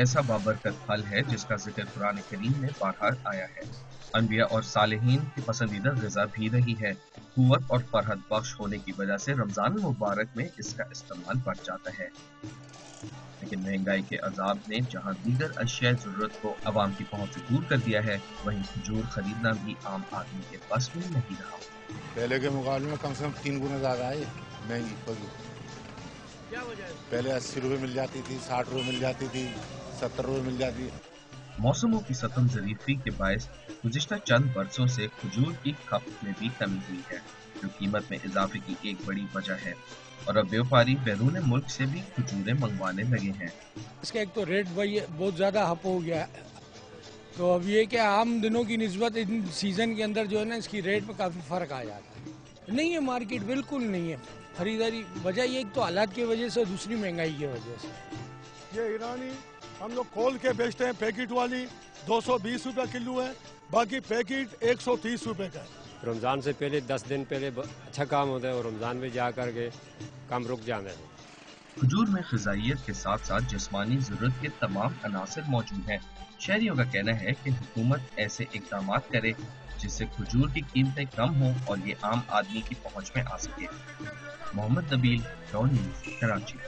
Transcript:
ایسا بابرکت پھل ہے جس کا ذکر قرآن کریم میں بارہا آیا ہے۔ انبیاء اور صالحین کی پسندیدہ غذا بھی رہی ہے۔ قوت اور فرحت بخش ہونے کی وجہ سے رمضان المبارک میں اس کا استعمال بڑھ جاتا ہے، لیکن مہنگائی کے عذاب نے جہاں دیگر اشیاء ضرورت کو عوام کی پہنچ سے دور کر دیا ہے، وہیں کھجور خریدنا بھی عام آدمی کے بس میں نہیں رہا۔ پہلے کے مقابلے میں کم سے کم 3 گنا زیادہ ہے مہنگی کھجور۔ کیا وجہ ہے؟ پہلے 80 روپے مل جاتی تھی، 60 روپے مل جاتی تھی، 70 روپے مل جاتی ہے۔ موسموں کی ستم ظریفی کے باعث گزشتہ چند برسوں سے کھجور کی کھپت میں بھی کمی ہوئی ہے، جو قیمت میں اضافے کی ایک بڑی وجہ ہے، اور اب بیوپاری بیرون ملک سے بھی کھجوریں منگوانے لگے ہیں۔ اس کا ایک تو ریٹ بہت زیادہ ہپ ہو گیا ہے، تو اب یہ کہ عام دنوں کی نسبت ان سیزن کے اندر جو ہے نا اس کی ریٹ میں کافی فرق آ جاتا ہے۔ نہیں ہے مارکیٹ، بالکل نہیں ہے خریداری۔ وجہ یہ ایک تو حالات کی وجہ سے، دوسری مہنگائی کی وجہ سے۔ یہ ایرانی ہم لوگ کھول کے بیچتے ہیں، پیکٹ والی 220 روپے کلو ہے، باقی پیکٹ 130 روپے کا ہے۔ رمضان سے پہلے 10 دن پہلے اچھا کام ہوتا ہے اور رمضان میں جا کر کے کام رک جانا ہے۔ کھجور میں غذائیت کے ساتھ ساتھ جسمانی ضرورت کے تمام عناصر موجود ہیں۔ شہریوں کا کہنا ہے کہ حکومت ایسے اقدامات کرے جس سے کھجور کی قیمتیں کم ہوں اور یہ عام آدمی کی پہنچ میں آ سکے۔ محمد نبیل، ڈون نیوز، کراچی۔